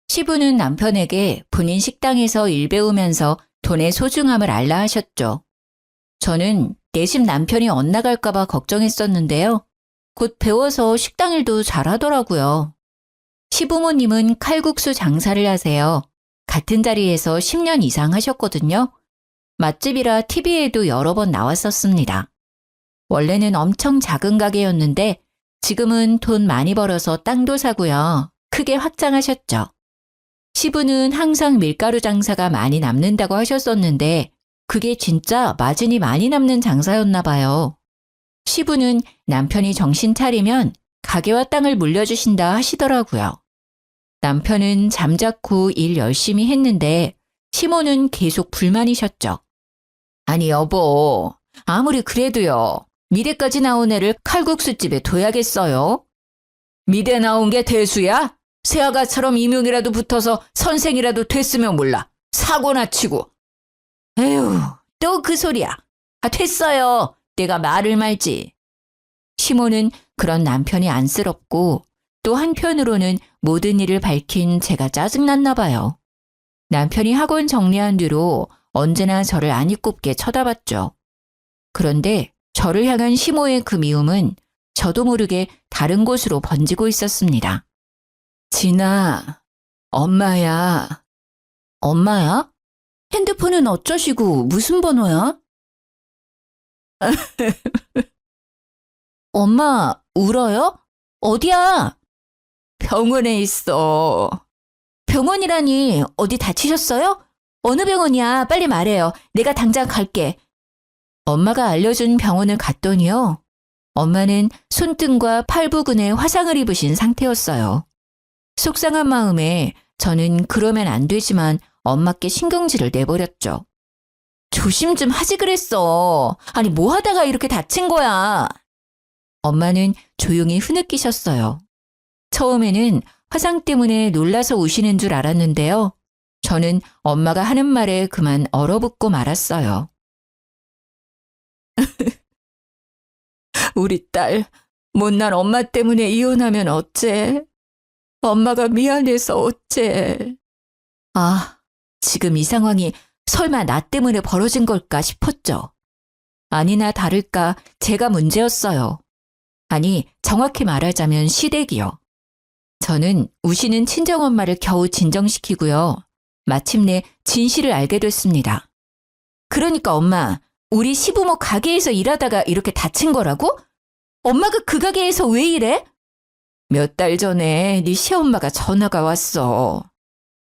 시부는 남편에게 본인 식당에서 일 배우면서 돈의 소중함을 알라 하셨죠. 저는 내심 남편이 엇나갈까봐 걱정했었는데요. 곧 배워서 식당 일도 잘하더라고요. 시부모님은 칼국수 장사를 하세요. 같은 자리에서 10년 이상 하셨거든요. 맛집이라 TV에도 여러 번 나왔었습니다. 원래는 엄청 작은 가게였는데 지금은 돈 많이 벌어서 땅도 사고요. 크게 확장하셨죠. 시부는 항상 밀가루 장사가 많이 남는다고 하셨었는데 그게 진짜 마진이 많이 남는 장사였나 봐요. 시부는 남편이 정신 차리면 가게와 땅을 물려주신다 하시더라고요. 남편은 잠자코 일 열심히 했는데 시모는 계속 불만이셨죠. 아니 여보, 아무리 그래도요. 미대까지 나온 애를 칼국수집에 둬야겠어요? 미대 나온 게 대수야? 새아가처럼 임용이라도 붙어서 선생이라도 됐으면 몰라. 사고나 치고. 에휴, 또 그 소리야. 됐어요. 내가 말을 말지. 시모는 그런 남편이 안쓰럽고 또 한편으로는 모든 일을 밝힌 제가 짜증났나 봐요. 남편이 학원 정리한 뒤로 언제나 저를 아니꼽게 쳐다봤죠. 그런데 저를 향한 시모의 그 미움은 저도 모르게 다른 곳으로 번지고 있었습니다. 진아, 엄마야. 엄마야? 핸드폰은 어쩌시고 무슨 번호야? 엄마, 울어요? 어디야? 병원에 있어. 병원이라니 어디 다치셨어요? 어느 병원이야? 빨리 말해요. 내가 당장 갈게. 엄마가 알려준 병원을 갔더니요. 엄마는 손등과 팔 부근에 화상을 입으신 상태였어요. 속상한 마음에 저는 그러면 안 되지만 엄마께 신경질을 내버렸죠. 조심 좀 하지 그랬어. 아니 뭐 하다가 이렇게 다친 거야. 엄마는 조용히 흐느끼셨어요. 처음에는 화상 때문에 놀라서 우시는 줄 알았는데요. 저는 엄마가 하는 말에 그만 얼어붙고 말았어요. 우리 딸, 못난 엄마 때문에 이혼하면 어째? 엄마가 미안해서 어째? 아, 지금 이 상황이 설마 나 때문에 벌어진 걸까 싶었죠. 아니나 다를까 제가 문제였어요. 아니, 정확히 말하자면 시댁이요. 저는 우시는 친정엄마를 겨우 진정시키고요. 마침내 진실을 알게 됐습니다. 그러니까 엄마, 우리 시부모 가게에서 일하다가 이렇게 다친 거라고? 엄마가 그 가게에서 왜 일해? 몇 달 전에 네 시엄마가 전화가 왔어.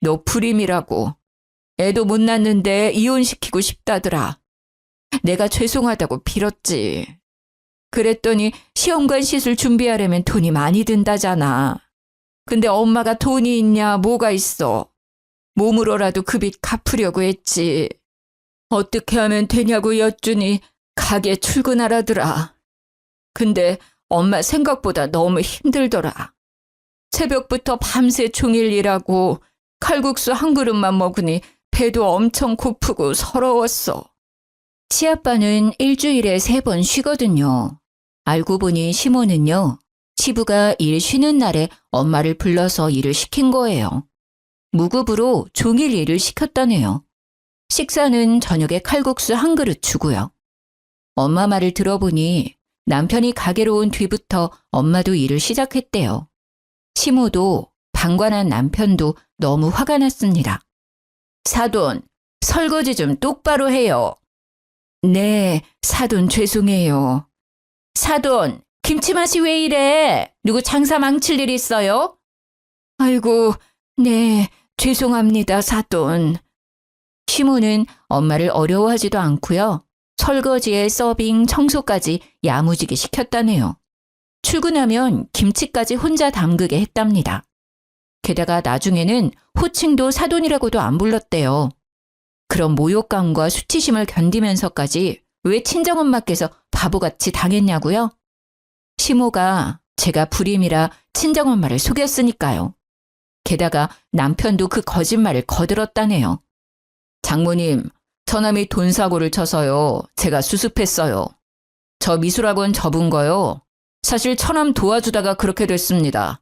너 불임이라고. 애도 못 낳는데 이혼시키고 싶다더라. 내가 죄송하다고 빌었지. 그랬더니 시험관 시술 준비하려면 돈이 많이 든다잖아. 근데 엄마가 돈이 있냐 뭐가 있어. 몸으로라도 그 빚 갚으려고 했지. 어떻게 하면 되냐고 여쭈니 가게 출근하라더라. 근데 엄마 생각보다 너무 힘들더라. 새벽부터 밤새 종일 일하고 칼국수 한 그릇만 먹으니 배도 엄청 고프고 서러웠어. 시아빠는 일주일에 3번 쉬거든요. 알고 보니 시모는요. 시부가 일 쉬는 날에 엄마를 불러서 일을 시킨 거예요. 무급으로 종일 일을 시켰다네요. 식사는 저녁에 칼국수 한 그릇 주고요. 엄마 말을 들어보니 남편이 가게로 온 뒤부터 엄마도 일을 시작했대요. 시모도 방관한 남편도 너무 화가 났습니다. 사돈, 설거지 좀 똑바로 해요. 네, 사돈 죄송해요. 사돈, 김치맛이 왜 이래? 누구 장사 망칠 일 있어요? 아이고, 네, 죄송합니다, 사돈. 시모는 엄마를 어려워하지도 않고요. 설거지에 서빙, 청소까지 야무지게 시켰다네요. 출근하면 김치까지 혼자 담그게 했답니다. 게다가 나중에는 호칭도 사돈이라고도 안 불렀대요. 그런 모욕감과 수치심을 견디면서까지 왜 친정엄마께서 바보같이 당했냐고요? 시모가 제가 불임이라 친정엄마를 속였으니까요. 게다가 남편도 그 거짓말을 거들었다네요. 장모님, 처남이 돈 사고를 쳐서요. 제가 수습했어요. 저 미술학원 접은 거요. 사실 처남 도와주다가 그렇게 됐습니다.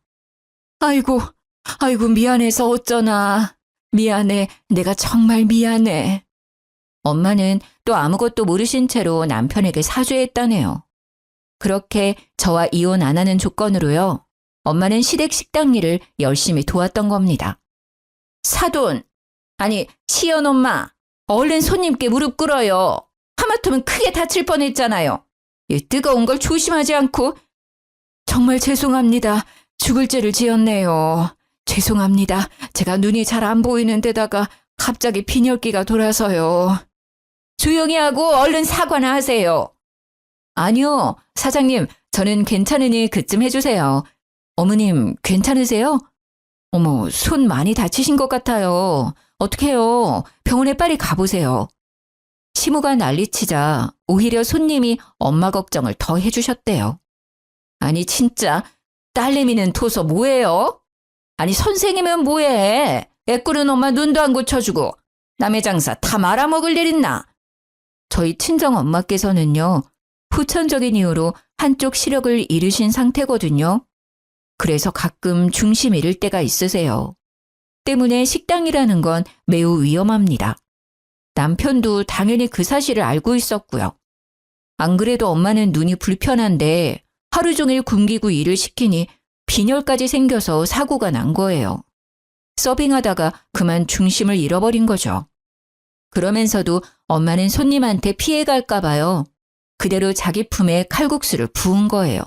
아이고 미안해서 어쩌나. 미안해. 내가 정말 미안해. 엄마는 또 아무것도 모르신 채로 남편에게 사죄했다네요. 그렇게 저와 이혼 안 하는 조건으로요. 엄마는 시댁 식당 일을 열심히 도왔던 겁니다. 사돈, 아니 시연 엄마, 얼른 손님께 무릎 꿇어요. 하마터면 크게 다칠 뻔했잖아요. 이 뜨거운 걸 조심하지 않고. 정말 죄송합니다. 죽을 죄를 지었네요. 죄송합니다. 제가 눈이 잘 안 보이는 데다가 갑자기 빈혈기가 돌아서요. 조용히 하고 얼른 사과나 하세요. 아니요, 사장님, 저는 괜찮으니 그쯤 해주세요. 어머님, 괜찮으세요? 어머, 손 많이 다치신 것 같아요. 어떡해요? 병원에 빨리 가보세요. 시모가 난리치자 오히려 손님이 엄마 걱정을 더 해주셨대요. 아니 진짜 딸내미는 도서 뭐예요? 아니 선생이면 뭐해? 애꾸는 엄마 눈도 안 고쳐주고 남의 장사 다 말아먹을 일 있나? 저희 친정 엄마께서는요. 후천적인 이유로 한쪽 시력을 잃으신 상태거든요. 그래서 가끔 중심 잃을 때가 있으세요. 때문에 식당이라는 건 매우 위험합니다. 남편도 당연히 그 사실을 알고 있었고요. 안 그래도 엄마는 눈이 불편한데 하루 종일 굶기고 일을 시키니 빈혈까지 생겨서 사고가 난 거예요. 서빙하다가 그만 중심을 잃어버린 거죠. 그러면서도 엄마는 손님한테 피해갈까 봐요. 그대로 자기 품에 칼국수를 부은 거예요.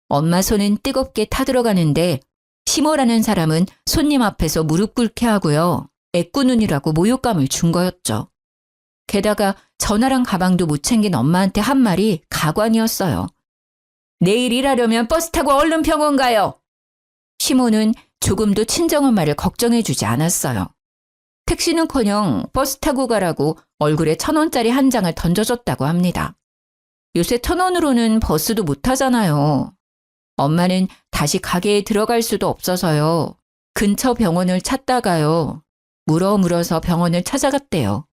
엄마 손은 뜨겁게 타들어가는데 시모라는 사람은 손님 앞에서 무릎 꿇게 하고요. 애꾸눈이라고 모욕감을 준 거였죠. 게다가 전화랑 가방도 못 챙긴 엄마한테 한 말이 가관이었어요. 내일 일하려면 버스 타고 얼른 병원 가요. 시모는 조금도 친정엄마를 걱정해주지 않았어요. 택시는커녕 버스 타고 가라고 얼굴에 1,000원짜리 한 장을 던져줬다고 합니다. 요새 1,000원으로는 버스도 못 타잖아요. 엄마는 다시 가게에 들어갈 수도 없어서요. 근처 병원을 찾다가요. 물어서 병원을 찾아갔대요.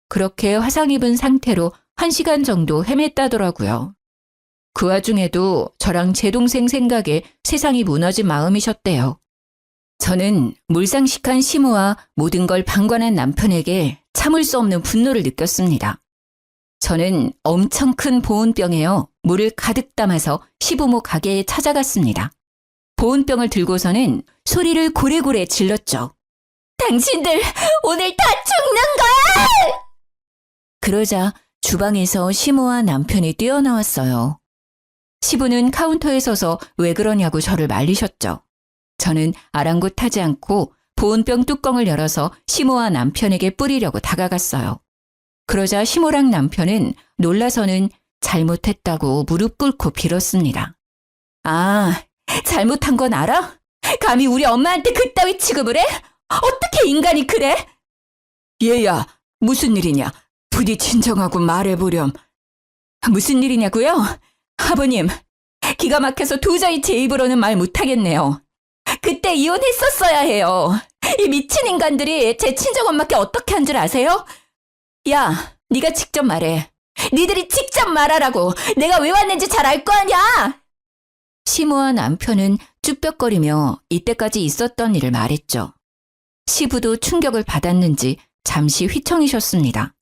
그렇게 화상 입은 상태로 1시간 정도 헤맸다더라고요. 그 와중에도 저랑 제 동생 생각에 세상이 무너진 마음이셨대요. 저는 물상식한 시모와 모든 걸 방관한 남편에게 참을 수 없는 분노를 느꼈습니다. 저는 엄청 큰 보온병에요. 물을 가득 담아서 시부모 가게에 찾아갔습니다. 보온병을 들고서는 소리를 고래고래 질렀죠. 당신들 오늘 다 죽는 거야! 그러자 주방에서 시모와 남편이 뛰어나왔어요. 시부는 카운터에 서서 왜 그러냐고 저를 말리셨죠. 저는 아랑곳하지 않고 보온병 뚜껑을 열어서 시모와 남편에게 뿌리려고 다가갔어요. 그러자 시모랑 남편은 놀라서는 잘못했다고 무릎 꿇고 빌었습니다. 아, 잘못한 건 알아? 감히 우리 엄마한테 그따위 취급을 해? 어떻게 인간이 그래? 얘야, 무슨 일이냐? 부디 진정하고 말해보렴. 무슨 일이냐고요? 아버님, 기가 막혀서 도저히 제 입으로는 말 못하겠네요. 그때 이혼했었어야 해요. 이 미친 인간들이 제 친정엄마께 어떻게 한 줄 아세요? 야, 네가 직접 말해. 니들이 직접 말하라고. 내가 왜 왔는지 잘 알 거 아냐? 시모와 남편은 쭈뼛거리며 이때까지 있었던 일을 말했죠. 시부도 충격을 받았는지 잠시 휘청이셨습니다.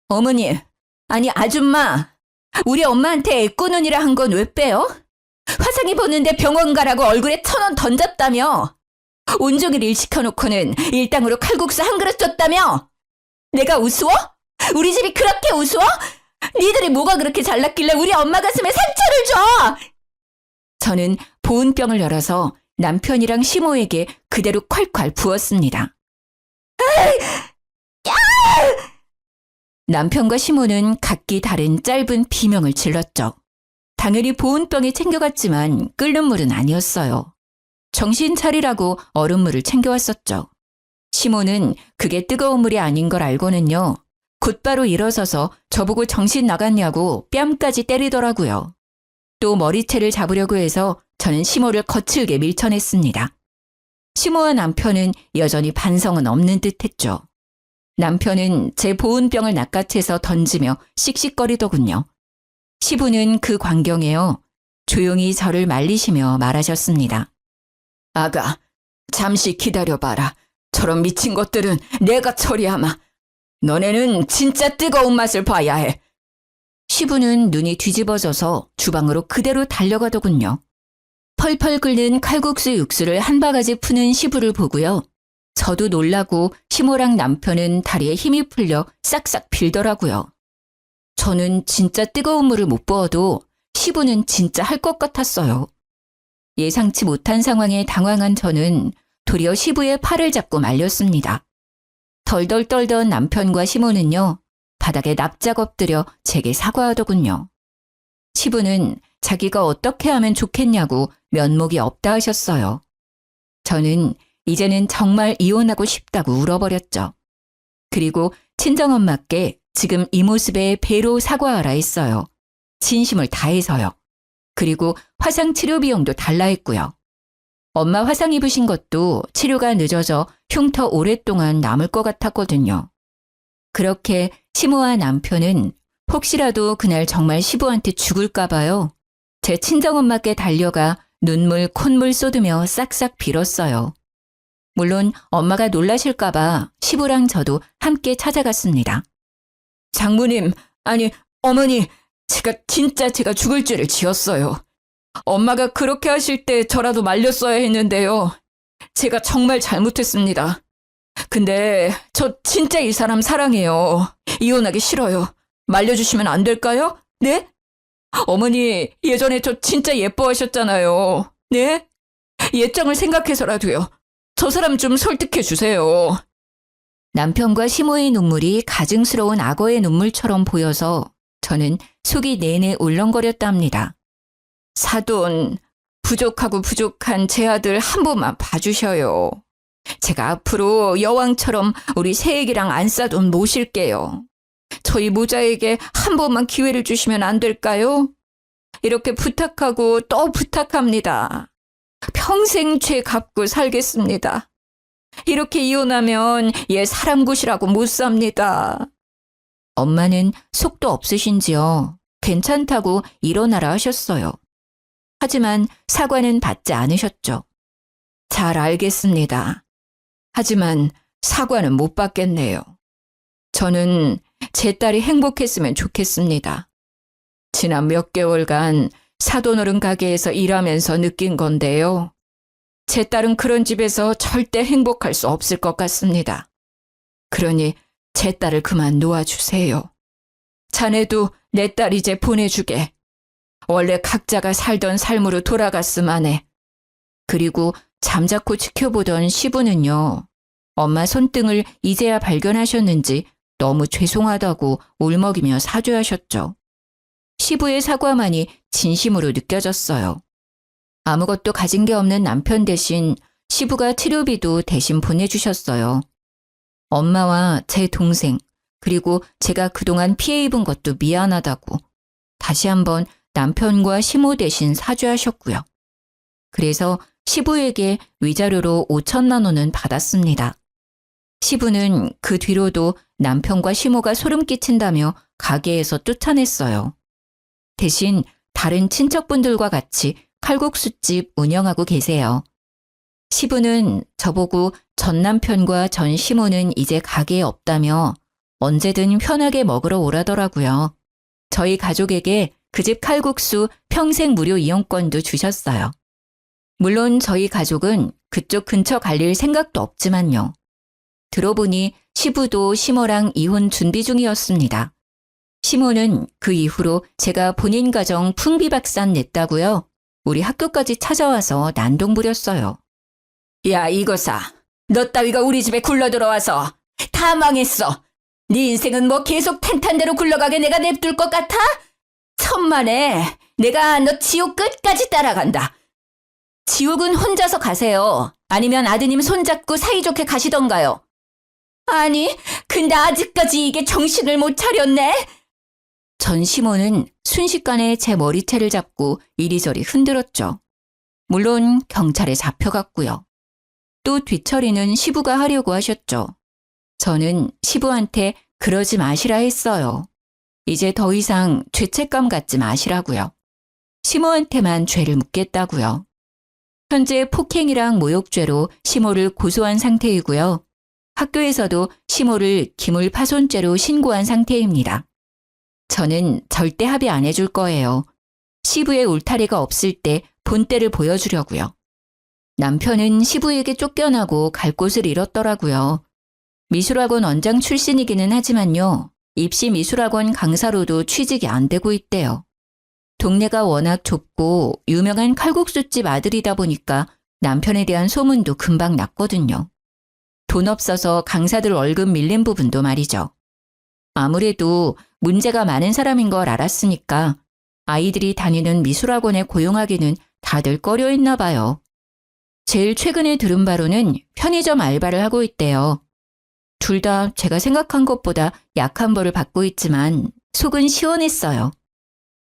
어머니, 아니 아줌마, 우리 엄마한테 애꾸눈이라 한 건 왜 빼요? 화상이 보는데 병원 가라고 얼굴에 1,000원 던졌다며? 온종일 일 시켜놓고는 일당으로 칼국수 한 그릇 줬다며? 내가 우스워? 우리 집이 그렇게 우스워? 니들이 뭐가 그렇게 잘났길래 우리 엄마 가슴에 상처를 줘? 저는 보온병을 열어서 남편이랑 시모에게 그대로 콸콸 부었습니다. 남편과 시모는 각기 다른 짧은 비명을 질렀죠. 당연히 보온병에 챙겨갔지만 끓는 물은 아니었어요. 정신 차리라고 얼음물을 챙겨왔었죠. 시모는 그게 뜨거운 물이 아닌 걸 알고는요. 곧바로 일어서서 저보고 정신 나갔냐고 뺨까지 때리더라고요. 또 머리채를 잡으려고 해서 저는 시모를 거칠게 밀쳐냈습니다. 시모와 남편은 여전히 반성은 없는 듯했죠. 남편은 제 보온병을 낚아채서 던지며 씩씩거리더군요. 시부는 그 광경에요. 조용히 저를 말리시며 말하셨습니다. 아가, 잠시 기다려봐라. 저런 미친 것들은 내가 처리하마. 너네는 진짜 뜨거운 맛을 봐야 해. 시부는 눈이 뒤집어져서 주방으로 그대로 달려가더군요. 펄펄 끓는 칼국수 육수를 한 바가지 푸는 시부를 보고요. 저도 놀라고 시모랑 남편은 다리에 힘이 풀려 싹싹 빌더라고요. 저는 진짜 뜨거운 물을 못 부어도 시부는 진짜 할 것 같았어요. 예상치 못한 상황에 당황한 저는 도리어 시부의 팔을 잡고 말렸습니다. 덜덜 떨던 남편과 시모는요, 바닥에 납작 엎드려 제게 사과하더군요. 시부는 자기가 어떻게 하면 좋겠냐고 면목이 없다 하셨어요. 저는 이제는 정말 이혼하고 싶다고 울어버렸죠. 그리고 친정엄마께 지금 이 모습에 배로 사과하라 했어요. 진심을 다해서요. 그리고 화상 치료 비용도 달라 했고요. 엄마 화상 입으신 것도 치료가 늦어져 흉터 오랫동안 남을 것 같았거든요. 그렇게 시모와 남편은 혹시라도 그날 정말 시부한테 죽을까 봐요. 제 친정엄마께 달려가 눈물 콧물 쏟으며 싹싹 빌었어요. 물론 엄마가 놀라실까 봐 시부랑 저도 함께 찾아갔습니다. 장모님, 아니 어머니, 제가 죽을 죄를 지었어요. 엄마가 그렇게 하실 때 저라도 말렸어야 했는데요. 제가 정말 잘못했습니다. 근데 저 진짜 이 사람 사랑해요. 이혼하기 싫어요. 말려주시면 안 될까요? 네? 어머니, 예전에 저 진짜 예뻐하셨잖아요. 네? 예정을 생각해서라도요. 저 사람 좀 설득해 주세요. 남편과 시모의 눈물이 가증스러운 악어의 눈물처럼 보여서 저는 속이 내내 울렁거렸답니다. 사돈, 부족하고 부족한 제 아들 한 번만 봐주셔요. 제가 앞으로 여왕처럼 우리 새애기랑 안싸돈 모실게요. 저희 모자에게 한 번만 기회를 주시면 안 될까요? 이렇게 부탁하고 또 부탁합니다. 평생 죄 갚고 살겠습니다. 이렇게 이혼하면 얘 사람 굿이라고 못 삽니다. 엄마는 속도 없으신지요. 괜찮다고 일어나라 하셨어요. 하지만 사과는 받지 않으셨죠. 잘 알겠습니다. 하지만 사과는 못 받겠네요. 저는 제 딸이 행복했으면 좋겠습니다. 지난 몇 개월간 사돈어른 가게에서 일하면서 느낀 건데요. 제 딸은 그런 집에서 절대 행복할 수 없을 것 같습니다. 그러니 제 딸을 그만 놓아주세요. 자네도 내 딸 이제 보내주게. 원래 각자가 살던 삶으로 돌아갔음 해. 그리고 잠자코 지켜보던 시부는요. 엄마 손등을 이제야 발견하셨는지 너무 죄송하다고 울먹이며 사죄하셨죠. 시부의 사과만이 진심으로 느껴졌어요. 아무것도 가진 게 없는 남편 대신 시부가 치료비도 대신 보내주셨어요. 엄마와 제 동생, 그리고 제가 그동안 피해 입은 것도 미안하다고 다시 한번 남편과 시모 대신 사죄하셨고요. 그래서 시부에게 위자료로 5천만 원은 받았습니다. 시부는 그 뒤로도 남편과 시모가 소름 끼친다며 가게에서 쫓아냈어요. 대신 다른 친척분들과 같이 칼국수집 운영하고 계세요. 시부는 저보고 전 남편과 전 시모는 이제 가게에 없다며 언제든 편하게 먹으러 오라더라고요. 저희 가족에게 그 집 칼국수 평생 무료 이용권도 주셨어요. 물론 저희 가족은 그쪽 근처 갈릴 생각도 없지만요. 들어보니 시부도 시모랑 이혼 준비 중이었습니다. 시모는 그 이후로 제가 본인 가정 풍비박산 냈다고요. 우리 학교까지 찾아와서 난동 부렸어요. 야, 이거사. 너 따위가 우리 집에 굴러들어와서 다 망했어. 네 인생은 뭐 계속 탄탄대로 굴러가게 내가 냅둘 것 같아? 천만에 내가 너 지옥 끝까지 따라간다. 지옥은 혼자서 가세요. 아니면 아드님 손잡고 사이좋게 가시던가요. 아니, 근데 아직까지 이게 정신을 못 차렸네. 전 시모는 순식간에 제 머리채를 잡고 이리저리 흔들었죠. 물론 경찰에 잡혀갔고요. 또 뒤처리는 시부가 하려고 하셨죠. 저는 시부한테 그러지 마시라 했어요. 이제 더 이상 죄책감 갖지 마시라고요. 시모한테만 죄를 묻겠다고요. 현재 폭행이랑 모욕죄로 시모를 고소한 상태이고요. 학교에서도 시모를 기물파손죄로 신고한 상태입니다. 저는 절대 합의 안 해줄 거예요. 시부의 울타리가 없을 때 본때를 보여주려고요. 남편은 시부에게 쫓겨나고 갈 곳을 잃었더라고요. 미술학원 원장 출신이기는 하지만요. 입시 미술학원 강사로도 취직이 안 되고 있대요. 동네가 워낙 좁고 유명한 칼국수집 아들이다 보니까 남편에 대한 소문도 금방 났거든요. 돈 없어서 강사들 월급 밀린 부분도 말이죠. 아무래도 문제가 많은 사람인 걸 알았으니까 아이들이 다니는 미술학원에 고용하기는 다들 꺼려했나 봐요. 제일 최근에 들은 바로는 편의점 알바를 하고 있대요. 둘 다 제가 생각한 것보다 약한 벌을 받고 있지만 속은 시원했어요.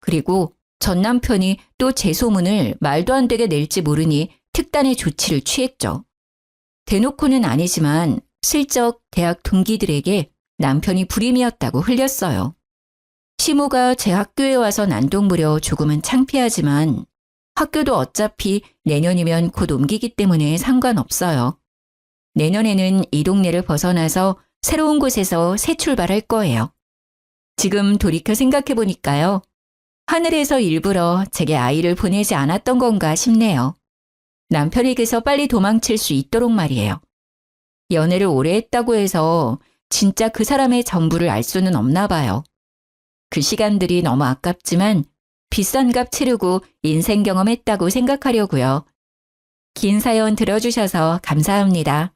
그리고 전 남편이 또 제 소문을 말도 안 되게 낼지 모르니 특단의 조치를 취했죠. 대놓고는 아니지만 슬쩍 대학 동기들에게 남편이 불임이었다고 흘렸어요. 시모가 제 학교에 와서 난동부려 조금은 창피하지만 학교도 어차피 내년이면 곧 옮기기 때문에 상관없어요. 내년에는 이 동네를 벗어나서 새로운 곳에서 새 출발할 거예요. 지금 돌이켜 생각해보니까요. 하늘에서 일부러 제게 아이를 보내지 않았던 건가 싶네요. 남편에게서 빨리 도망칠 수 있도록 말이에요. 연애를 오래 했다고 해서 진짜 그 사람의 전부를 알 수는 없나 봐요. 그 시간들이 너무 아깝지만 비싼 값 치르고 인생 경험했다고 생각하려고요. 긴 사연 들어주셔서 감사합니다.